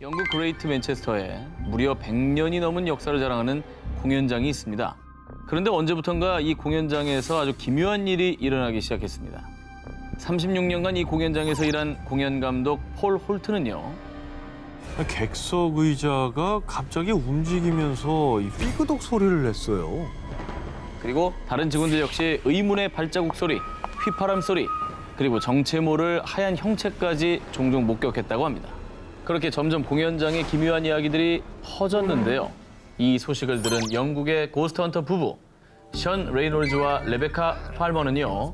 영국 그레이트 맨체스터에 무려 100년이 넘은 역사를 자랑하는 공연장이 있습니다. 그런데 언제부턴가 이 공연장에서 아주 기묘한 일이 일어나기 시작했습니다. 36년간 이 공연장에서 일한 공연 감독 폴 홀트는요. 객석 의자가 갑자기 움직이면서 이 삐그덕 소리를 냈어요. 그리고 다른 직원들 역시 의문의 발자국 소리, 휘파람 소리, 그리고 정체 모를 하얀 형체까지 종종 목격했다고 합니다. 그렇게 점점 공연장의 기묘한 이야기들이 퍼졌는데요. 이 소식을 들은 영국의 고스트헌터 부부 션 레이놀즈와 레베카 팔머는요.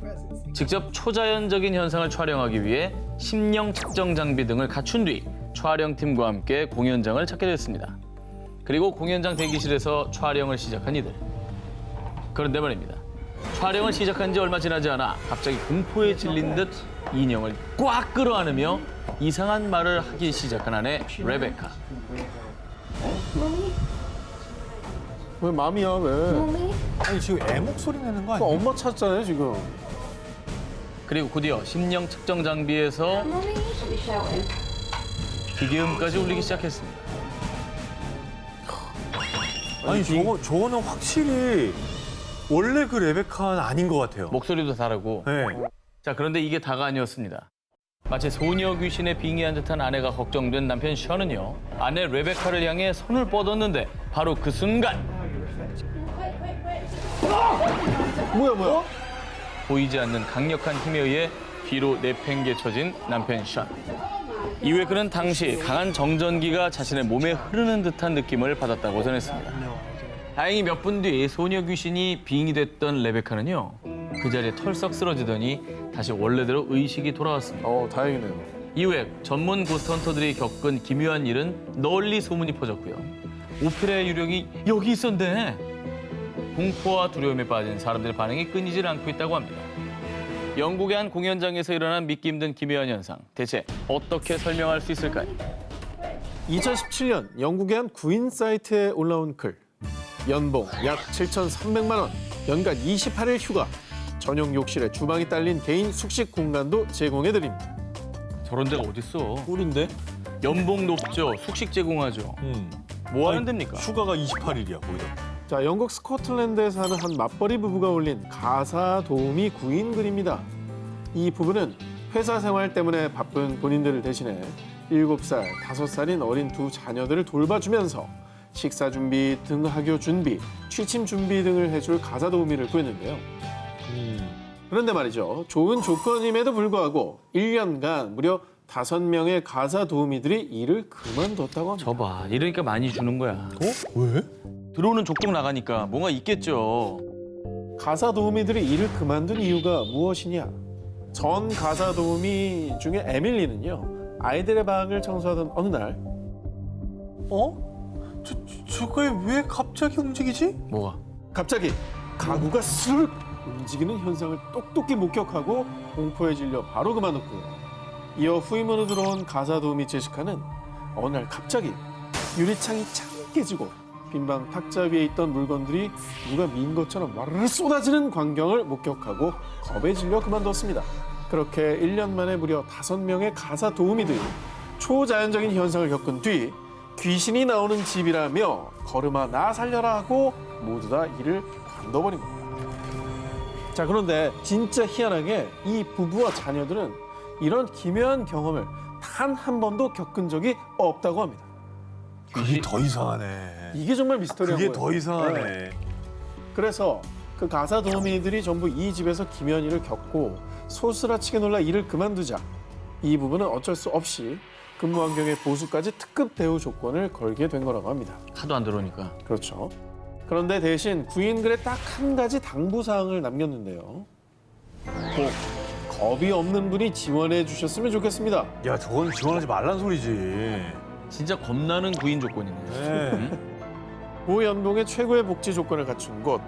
직접 초자연적인 현상을 촬영하기 위해 심령 측정 장비 등을 갖춘 뒤 촬영팀과 함께 공연장을 찾게 됐습니다. 그리고 공연장 대기실에서 촬영을 시작한 이들. 그런데 말입니다. 촬영을 시작한 지 얼마 지나지 않아 갑자기 공포에 질린 듯 인형을 꽉 끌어안으며 이상한 말을 하기 시작한 아내 레베카. 왜 맘이야 왜? 아니 지금 애 목소리 내는 거 그 아니야? 엄마 찾잖아요 지금. 그리고 곧이어 심령 측정 장비에서 기계음까지 울리기 시작했습니다. 아니 저거는 확실히 원래 그 레베카는 아닌 것 같아요. 목소리도 다르고. 네. 자, 그런데 이게 다가 아니었습니다. 마치 소녀 귀신에 빙의한 듯한 아내가 걱정된 남편 션은요. 아내 레베카를 향해 손을 뻗었는데 바로 그 순간 뭐야? 보이지 않는 강력한 힘에 의해 뒤로 내팽개쳐진 남편 션. 이후에 그는 당시 강한 정전기가 자신의 몸에 흐르는 듯한 느낌을 받았다고 전했습니다. 다행히 몇 분 뒤 소녀 귀신이 빙의 됐던 레베카는요. 그 자리에 털썩 쓰러지더니 다시 원래대로 의식이 돌아왔습니다. 다행이네요. 이후에 전문 고스트헌터들이 겪은 기묘한 일은 널리 소문이 퍼졌고요. 오페라의 유령이 여기 있었네. 공포와 두려움에 빠진 사람들의 반응이 끊이질 않고 있다고 합니다. 영국의 한 공연장에서 일어난 믿기 힘든 기묘한 현상. 대체 어떻게 설명할 수 있을까요? 2017년 영국의 한 구인 사이트에 올라온 글. 연봉 약 7,300만 원, 연간 28일 휴가, 전용 욕실에 주방이 딸린 개인 숙식 공간도 제공해드립니다. 저런 데가 어딨어. 꿀인데? 연봉 높죠. 숙식 제공하죠. 뭐 하는 데입니까? 휴가가 28일이야 거기다. 자, 영국 스코틀랜드에 사는 한 맞벌이 부부가 올린 가사 도우미 구인 글입니다. 이 부부는 회사 생활 때문에 바쁜 본인들을 대신해 7살, 5살인 어린 두 자녀들을 돌봐주면서 식사 준비, 등하교 준비, 취침 준비 등을 해줄 가사 도우미를 구했는데요. 그런데 말이죠. 좋은 조건임에도 불구하고 1년간 무려 5명의 가사 도우미들이 일을 그만뒀다고 합니다. 저봐. 이러니까 많이 주는 거야. 어? 왜? 들어오는 족족 나가니까 뭔가 있겠죠. 가사 도우미들이 일을 그만둔 이유가 무엇이냐? 전 가사 도우미 중에 에밀리는요. 아이들의 방을 청소하던 어느 날 저게 왜 갑자기 움직이지? 뭐가? 갑자기 가구가 스르륵 움직이는 현상을 똑똑히 목격하고 공포에 질려 바로 그만뒀고요. 이어 후임으로 들어온 가사 도우미 제시카는 어느 날 갑자기 유리창이 창 깨지고 빈방 탁자 위에 있던 물건들이 누가 민 것처럼 와르르 쏟아지는 광경을 목격하고 겁에 질려 그만뒀습니다. 그렇게 1년 만에 무려 5명의 가사 도우미들이 초자연적인 현상을 겪은 뒤 귀신이 나오는 집이라며 걸음아 나 살려라 하고 모두 다 일을 관둬버린 겁니다. 자, 그런데 진짜 희한하게 이 부부와 자녀들은 이런 기묘한 경험을 단 한 번도 겪은 적이 없다고 합니다. 그게 더 이상하네. 이게 정말 미스터리한 그게 거예요. 더 이상하네. 네. 그래서 그 가사 도우미들이 전부 이 집에서 기묘한 일을 겪고 소스라치게 놀라 일을 그만두자 이 부부는 어쩔 수 없이 근무 환경의 보수까지 특급 대우 조건을 걸게 된 거라고 합니다. 하도 안 들어오니까. 그렇죠. 그런데 대신 구인글에 딱 한 가지 당부사항을 남겼는데요. 꼭 겁이 없는 분이 지원해 주셨으면 좋겠습니다. 야 저건 지원하지 말란 소리지. 진짜 겁나는 구인 조건이네. 네. 고연봉의 최고의 복지 조건을 갖춘 곳.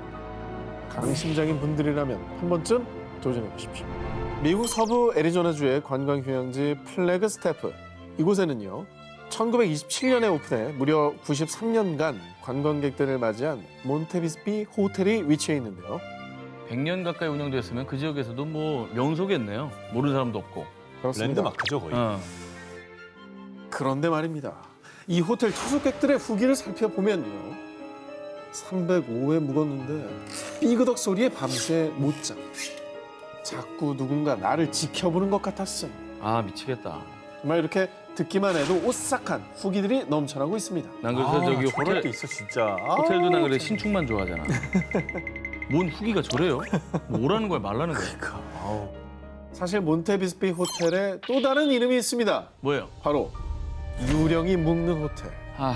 강심장인 분들이라면 한 번쯤 도전해 보십시오. 미국 서부 애리조나주의 관광휴양지 플래그 스태프. 이곳에는요. 1927년에 오픈해 무려 93년간 관광객들을 맞이한 몬테비스피 호텔이 위치해 있는데요. 100년 가까이 운영됐으면 그 지역에서도 뭐 명소겠네요. 모르는 사람도 없고. 그렇습니다. 랜드마크죠 거의. 어. 그런데 말입니다. 이 호텔 투숙객들의 후기를 살펴보면요. 305회 묵었는데 삐그덕 소리에 밤새 못 자. 자꾸 누군가 나를 지켜보는 것 같았어요. 아 미치겠다. 정말 이렇게 듣기만 해도 오싹한 후기들이 넘쳐나고 있습니다. 난 그래서 저기 저럴 때 호텔 있어 진짜. 호텔도 난 그래 신축만 좋아하잖아. 뭔 후기가 저래요? 뭐 오라는 거야 말라는 거야? 아우. 사실 몬테비스피 호텔에 또 다른 이름이 있습니다. 뭐예요? 바로 유령이 묵는 호텔. 아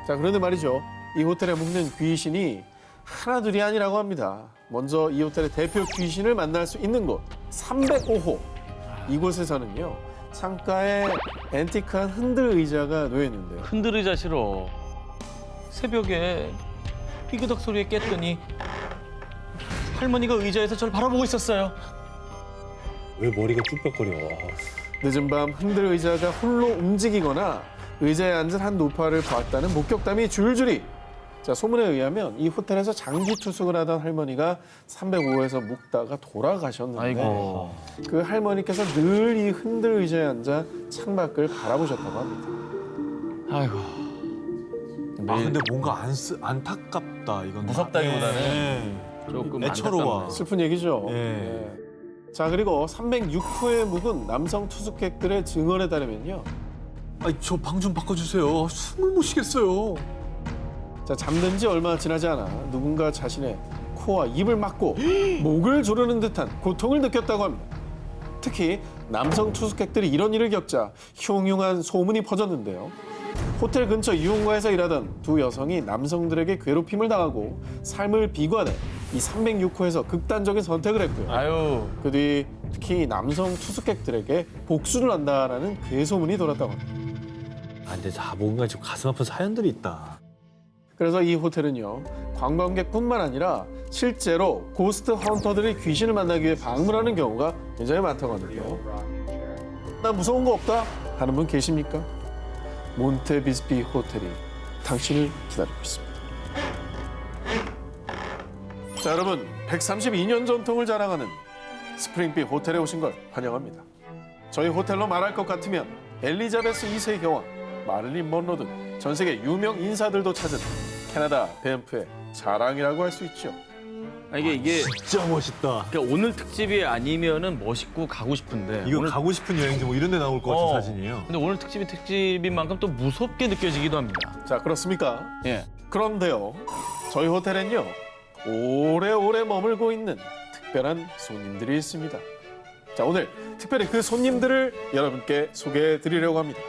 자, 그런데 말이죠. 이 호텔에 묵는 귀신이 하나둘이 아니라고 합니다. 먼저 이 호텔의 대표 귀신을 만날 수 있는 곳 305호. 이곳에서는요. 창가에 앤티크한 흔들 의자가 놓여 있는데요. 흔들의자 싫어. 새벽에 삐그덕 소리에 깼더니 할머니가 의자에서 저를 바라보고 있었어요. 왜 머리가 쭈뼛거려? 늦은 밤 흔들 의자가 홀로 움직이거나 의자에 앉은 한 노파를 봤다는 목격담이 줄줄이. 자, 소문에 의하면 이 호텔에서 장기 투숙을 하던 할머니가 305호에서 묵다가 돌아가셨는데 아이고. 그 할머니께서 늘 이 흔들 의자에 앉아 창밖을 바라보셨다고 합니다. 아이고. 아 근데 뭔가 안타깝다 이건. 무섭다기보다는 네. 조금 애처로워. 안타깝네. 슬픈 얘기죠. 예. 네. 자, 그리고 306호에 묵은 남성 투숙객들의 증언에 따르면요. 아니 저 방 좀 바꿔주세요. 숨을 못 쉬겠어요. 자, 잠든 지 얼마 지나지 않아 누군가 자신의 코와 입을 막고 목을 조르는 듯한 고통을 느꼈다고 합니다. 특히 남성 투숙객들이 이런 일을 겪자 흉흉한 소문이 퍼졌는데요. 호텔 근처 이용가에서 일하던 두 여성이 남성들에게 괴롭힘을 당하고 삶을 비관해 이 306호에서 극단적인 선택을 했고요. 아유. 그 뒤 특히 남성 투숙객들에게 복수를 한다라는 괴소문이 돌았다고 합니다. 아 근데 뭔가 좀 가슴 아픈 사연들이 있다. 그래서 이 호텔은요, 관광객뿐만 아니라 실제로 고스트 헌터들이 귀신을 만나기 위해 방문하는 경우가 굉장히 많다고 하는데요. 나 무서운 거 없다 하는 분 계십니까? 몬테비스피 호텔이 당신을 기다리고 있습니다. 자, 여러분, 132년 전통을 자랑하는 스프링필 호텔에 오신 걸 환영합니다. 저희 호텔로 말할 것 같으면 엘리자베스 2세 여왕, 마릴린 먼로 등 전 세계 유명 인사들도 찾은 캐나다 밴프의 자랑이라고 할 수 있죠. 아, 이게 진짜 멋있다. 그러니까 오늘 특집이 아니면은 멋있고 가고 싶은데 이거 오늘 가고 싶은 여행지 뭐 이런 데 나올 것 같은 사진이에요. 근데 오늘 특집이 특집인 만큼 또 무섭게 느껴지기도 합니다. 자, 그렇습니까? 예. 그런데요, 저희 호텔엔요, 오래오래 머물고 있는 특별한 손님들이 있습니다. 자, 오늘 특별히 그 손님들을 여러분께 소개해 드리려고 합니다.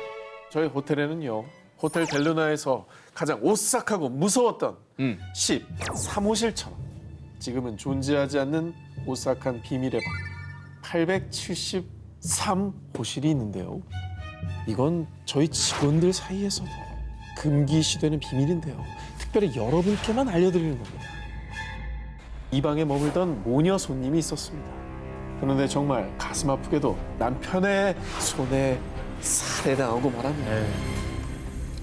저희 호텔에는요, 호텔 델루나에서 가장 오싹하고 무서웠던 13호실처럼 지금은 존재하지 않는 오싹한 비밀의 방 873호실이 있는데요. 이건 저희 직원들 사이에서도 금기시되는 비밀인데요. 특별히 여러분께만 알려드리는 겁니다. 이 방에 머물던 모녀 손님이 있었습니다. 그런데 정말 가슴 아프게도 남편의 손에 살해당하고 말합니다.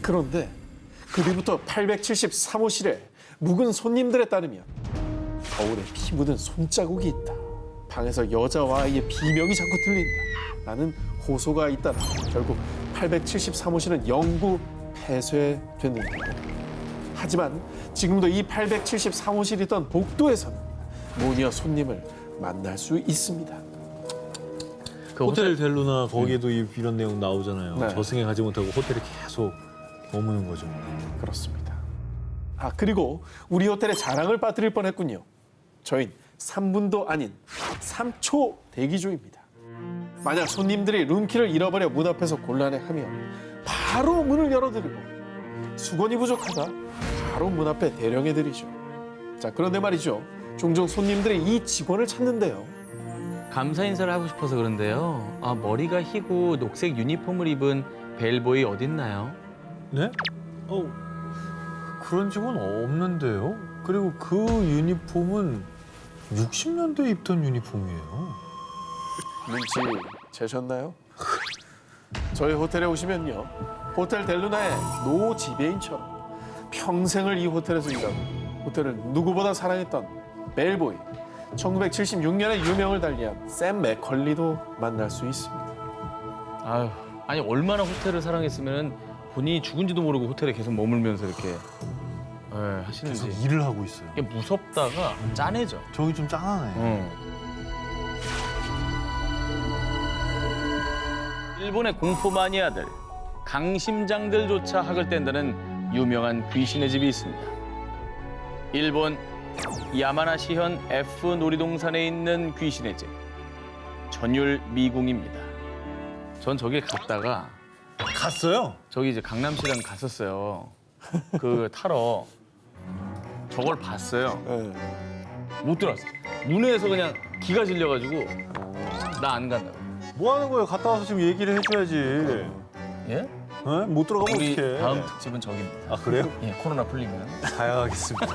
그런데 그 뒤부터 873호실에 묵은 손님들에 따르면 거울에 피 묻은 손자국이 있다. 방에서 여자와 아이의 비명이 자꾸 들린다. 라는 호소가 잇따라 결국 873호실은 영구 폐쇄됐는데 하지만 지금도 이 873호실이 있던 복도에서는 모녀 손님을 만날 수 있습니다. 그 호텔 델루나 거기에도 이런 내용 나오잖아요. 네. 저승에 가지 못하고 호텔에 계속 머무는 거죠. 그렇습니다. 아, 그리고 우리 호텔의 자랑을 빠뜨릴 뻔했군요. 저희는 3분도 아닌 3초 대기 중입니다. 만약 손님들이 룸키를 잃어버려 문 앞에서 곤란해하면 바로 문을 열어드리고 수건이 부족하다 바로 문 앞에 대령해드리죠. 자, 그런데 말이죠. 종종 손님들이 이 직원을 찾는데요. 감사 인사를 하고 싶어서 그런데요. 아, 머리가 희고 녹색 유니폼을 입은 벨보이 어딨나요? 네? 그런 직원 없는데요. 그리고 그 유니폼은 60년대에 입던 유니폼이에요. 눈치 채셨나요? 저희 호텔에 오시면요. 호텔 델루나의 노 지배인처럼 평생을 이 호텔에서 일하고 호텔을 누구보다 사랑했던 벨보이, 1976년에 유명을 달리한 샘 맥컬리도 만날 수 있습니다. 아유, 아니 얼마나 호텔을 사랑했으면 본인이 죽은지도 모르고 호텔에 계속 머물면서 이렇게 계속 하시는지 일을 하고 있어요. 이게 무섭다가 짠해져. 저기 좀 짠하네. 일본의 공포 마니아들, 강심장들조차 학을 뗀다는 유명한 귀신의 집이 있습니다. 일본 야마나시현 F 놀이동산에 있는 귀신의 집, 전율미궁입니다. 전 저길 갔다가 갔어요? 저기 이제 강남시장 갔었어요. 그 타러 저걸 봤어요. 네. 못 들어왔어. 문에서 그냥 기가 질려가지고 나 안 간다고. 뭐 하는 거예요? 갔다 와서 지금 얘기를 해줘야지. 예? 어? 못 들어가면 우리 어떡해. 다음 특집은 저기입니다. 아, 그래요? 예, 코로나 풀리면. 다양하겠습니다.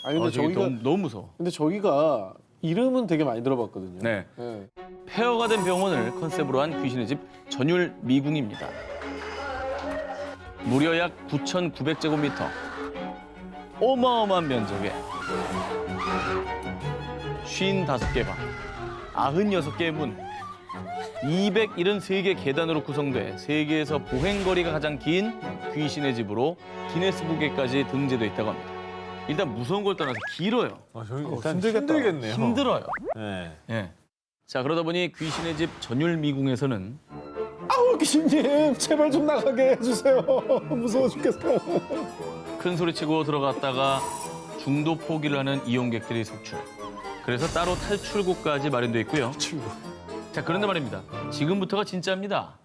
아니 근데 저기 저기가 너무 무서워. 근데 저기가 이름은 되게 많이 들어봤거든요. 네. 네. 폐허가 된 병원을 컨셉으로 한 귀신의 집 전율미궁입니다. 무려 약 9,900제곱미터. 어마어마한 면적에 55개 방, 96개의 문, 273개 계단으로 구성돼 세계에서 보행거리가 가장 긴 귀신의 집으로 기네스북에까지 등재돼 있다고 합니다. 일단 무서운 걸 떠나서 길어요. 아, 저기 일단 힘들겠네요. 힘들어요. 네. 예. 자, 그러다 보니 귀신의 집 전율미궁에서는 아우 귀신님 제발 좀 나가게 해주세요. 무서워 죽겠어요. 큰 소리치고 들어갔다가 중도 포기를 하는 이용객들이 속출. 그래서 따로 탈출구까지 마련돼 있고요. 자, 그런데 말입니다. 지금부터가 진짜입니다.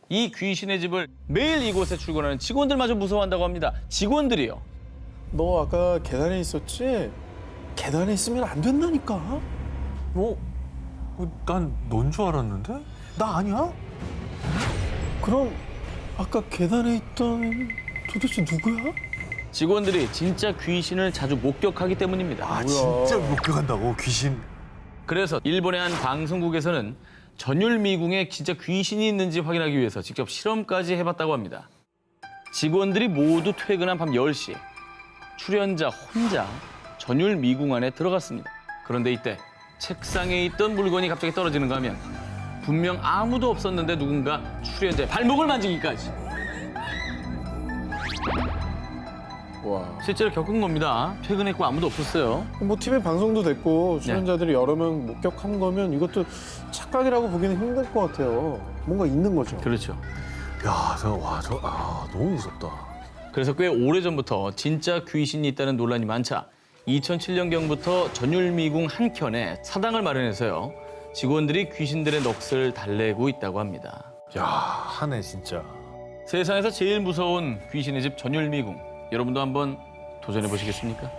이 귀신의 집을 매일 이곳에 출근하는 직원들마저 무서워한다고 합니다. 직원들이요. 너 아까 계단에 있었지? 계단에 있으면 안 된다니까. 난 넌 줄 알았는데? 나 아니야? 그럼 아까 계단에 있던 도대체 누구야? 직원들이 진짜 귀신을 자주 목격하기 때문입니다. 아, 진짜 목격한다고, 귀신. 그래서 일본의 한 방송국에서는 전율미궁에 진짜 귀신이 있는지 확인하기 위해서 직접 실험까지 해봤다고 합니다. 직원들이 모두 퇴근한 밤 10시 출연자 혼자 전율미궁 안에 들어갔습니다. 그런데 이때 책상에 있던 물건이 갑자기 떨어지는가 하면 분명 아무도 없었는데 누군가 출연자의 발목을 만지기까지. 와. 실제로 겪은 겁니다. 퇴근했고 아무도 없었어요. 뭐 TV 방송도 됐고 출연자들이 여러 명 목격한 거면 이것도 착각이라고 보기는 힘들 것 같아요. 뭔가 있는 거죠. 그렇죠. 야, 너무 무섭다. 그래서 꽤 오래전부터 진짜 귀신이 있다는 논란이 많자 2007년경부터 전율미궁 한켠에 사당을 마련해서요. 직원들이 귀신들의 넋을 달래고 있다고 합니다. 야, 하네, 진짜. 세상에서 제일 무서운 귀신의 집 전율미궁. 여러분도 한번 도전해 보시겠습니까?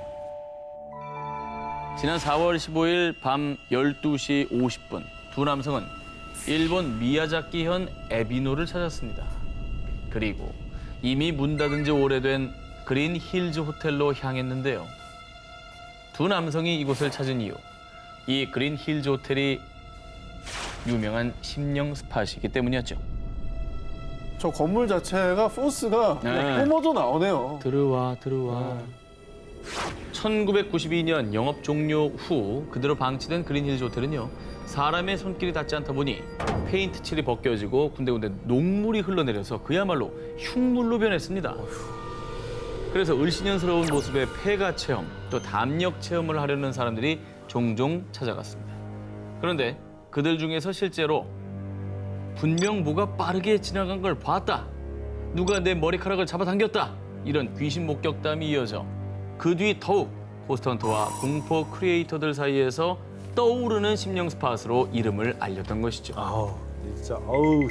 지난 4월 15일 밤 12시 50분 두 남성은 일본 미야자키현 에비노를 찾았습니다. 그리고 이미 문 닫은 지 오래된 그린 힐즈 호텔로 향했는데요. 두 남성이 이곳을 찾은 이유, 이 그린 힐즈 호텔이 유명한 심령 스팟이기 때문이었죠. 저 건물 자체가 포스가 네. 뿜어져 나오네요. 들어와. 1992년 영업 종료 후 그대로 방치된 그린힐즈 호텔은요. 사람의 손길이 닿지 않다 보니 페인트 칠이 벗겨지고 군데군데 녹물이 흘러내려서 그야말로 흉물로 변했습니다. 그래서 을씨년스러운 모습의 폐가 체험, 또 담력 체험을 하려는 사람들이 종종 찾아갔습니다. 그런데 그들 중에서 실제로 분명 뭐가 빠르게 지나간 걸 봤다. 누가 내 머리카락을 잡아당겼다. 이런 귀신 목격담이 이어져 그 뒤 더욱 고스트헌터와 공포 크리에이터들 사이에서 떠오르는 심령 스팟으로 이름을 알렸던 것이죠. 아우, 진짜.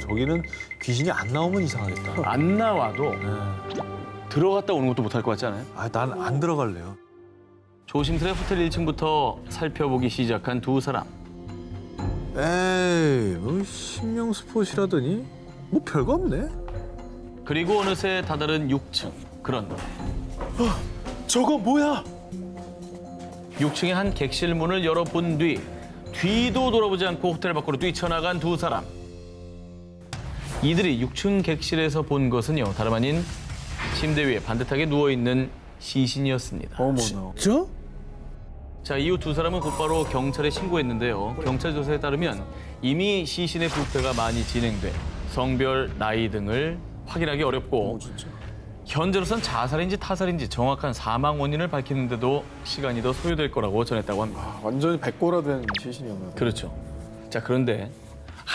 저기는 귀신이 안 나오면 이상하겠다. 안 나와도 네. 들어갔다 오는 것도 못할 것 같지 않아요? 아, 난 안 들어갈래요. 조심스레 호텔 1층부터 살펴보기 시작한 두 사람. 에이, 뭐 심령 스폿이라더니 뭐 별거 없네. 그리고 어느새 다다른 6층. 그런데 저거 뭐야? 6층의 한 객실 문을 열어본 뒤도 돌아보지 않고 호텔 밖으로 뛰쳐나간 두 사람. 이들이 6층 객실에서 본 것은요, 다름 아닌 침대 위에 반듯하게 누워있는 시신이었습니다. 어머나. 저? 자, 이후 두 사람은 곧바로 경찰에 신고했는데요. 경찰 조사에 따르면 이미 시신의 부패가 많이 진행돼 성별, 나이 등을 확인하기 어렵고 진짜. 현재로선 자살인지 타살인지 정확한 사망 원인을 밝히는데도 시간이 더 소요될 거라고 전했다고 합니다. 아, 완전히 백골화된 시신이었나요? 그렇죠. 자, 그런데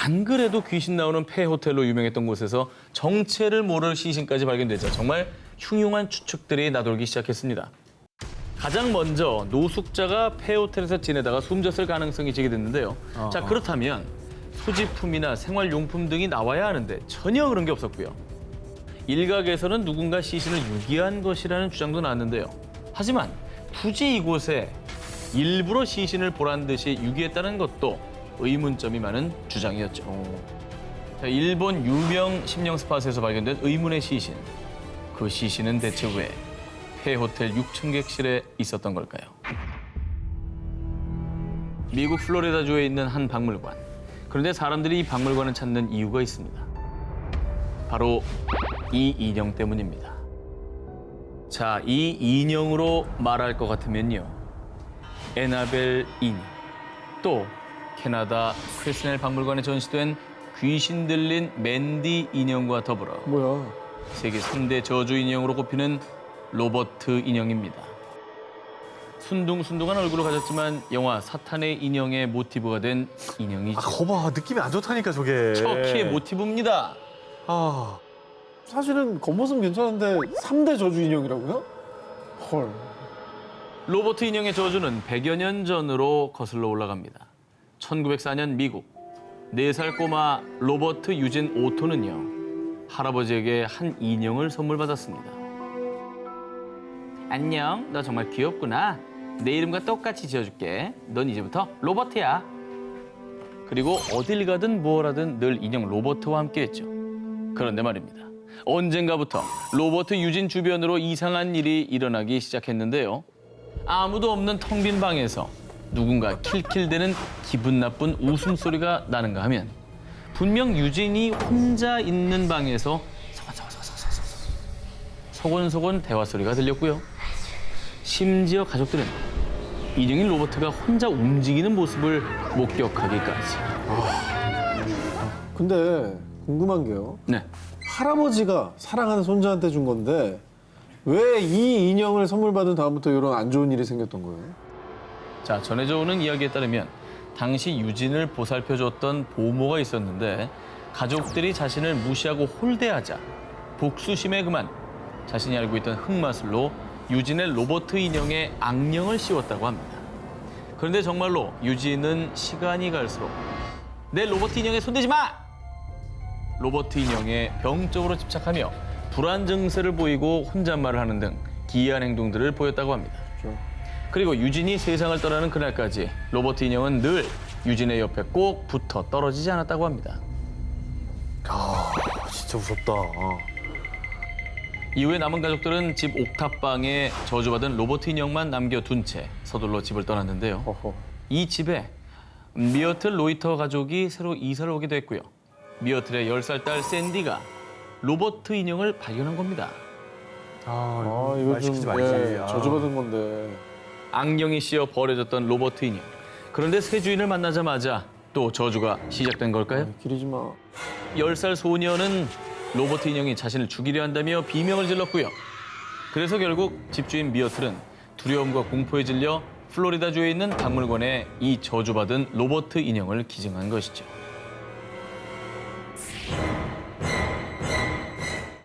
안 그래도 귀신 나오는 폐 호텔로 유명했던 곳에서 정체를 모를 시신까지 발견되자 정말 흉흉한 추측들이 나돌기 시작했습니다. 가장 먼저 노숙자가 폐 호텔에서 지내다가 숨졌을 가능성이 제기됐는데요. 자, 그렇다면 소지품이나 생활용품 등이 나와야 하는데 전혀 그런 게 없었고요. 일각에서는 누군가 시신을 유기한 것이라는 주장도 나왔는데요. 하지만 굳이 이곳에 일부러 시신을 보란 듯이 유기했다는 것도 의문점이 많은 주장이었죠. 자, 일본 유명 심령 스팟에서 발견된 의문의 시신. 그 시신은 대체 왜 폐호텔 6층 객실에 있었던 걸까요? 미국 플로리다주에 있는 한 박물관. 그런데 사람들이 이 박물관을 찾는 이유가 있습니다. 바로 이 인형 때문입니다. 자, 이 인형으로 말할 것 같으면요. 에나벨 인형, 또 캐나다 크리스넬 박물관에 전시된 귀신 들린 맨디 인형과 더불어 뭐야? 세계 3대 저주 인형으로 꼽히는 로버트 인형입니다. 순둥순둥한 얼굴을 가졌지만 영화 사탄의 인형의 모티브가 된 인형이죠. 거봐, 느낌이 안 좋다니까, 저게. 터키의 모티브입니다. 아, 사실은 겉모습은 괜찮은데 3대 저주 인형이라고요? 헐. 로버트 인형의 저주는 100여 년 전으로 거슬러 올라갑니다. 1904년 미국, 4살 꼬마 로버트 유진 오토는요, 할아버지에게 한 인형을 선물 받았습니다. 안녕, 너 정말 귀엽구나. 내 이름과 똑같이 지어줄게. 넌 이제부터 로버트야. 그리고 어딜 가든 뭘 하든 늘 인형 로버트와 함께했죠. 그런데 말입니다. 언젠가부터 로버트 유진 주변으로 이상한 일이 일어나기 시작했는데요. 아무도 없는 텅 빈 방에서 누군가 킬킬대는 기분 나쁜 웃음소리가 나는가 하면 분명 유진이 혼자 있는 방에서 소곤소곤 대화 소리가 들렸고요. 심지어 가족들은 인형인 로버트가 혼자 움직이는 모습을 목격하기까지. 근데 궁금한 게요. 네. 할아버지가 사랑하는 손자한테 준 건데 왜 이 인형을 선물 받은 다음부터 이런 안 좋은 일이 생겼던 거예요? 자, 전해져 오는 이야기에 따르면 당시 유진을 보살펴줬던 보모가 있었는데 가족들이 자신을 무시하고 홀대하자 복수심에 그만 자신이 알고 있던 흑마술로 유진의 로버트 인형에 악령을 씌웠다고 합니다. 그런데 정말로 유진은 시간이 갈수록 내 로버트 인형에 손대지 마! 로버트 인형에 병적으로 집착하며 불안 증세를 보이고 혼잣말을 하는 등 기이한 행동들을 보였다고 합니다. 그렇죠. 그리고 유진이 세상을 떠나는 그날까지 로버트 인형은 늘 유진의 옆에 꼭 붙어 떨어지지 않았다고 합니다. 아, 진짜 무섭다. 이후에 남은 가족들은 집 옥탑방에 저주받은 로버트 인형만 남겨둔 채 서둘러 집을 떠났는데요. 허허. 이 집에 미어틀 로이터 가족이 새로 이사를 오게 됐고요. 미어틀의 10살 딸 샌디가 로버트 인형을 발견한 겁니다. 아, 이거 말 좀 시키지 말지. 아. 저주받은 건데. 악령이 씌어 버려졌던 로버트 인형. 그런데 새 주인을 만나자마자 또 저주가 시작된 걸까요? 기리지 마. 10살 소녀는 로버트 인형이 자신을 죽이려 한다며 비명을 질렀고요. 그래서 결국 집주인 미어틀은 두려움과 공포에 질려 플로리다주에 있는 박물관에 이 저주받은 로버트 인형을 기증한 것이죠.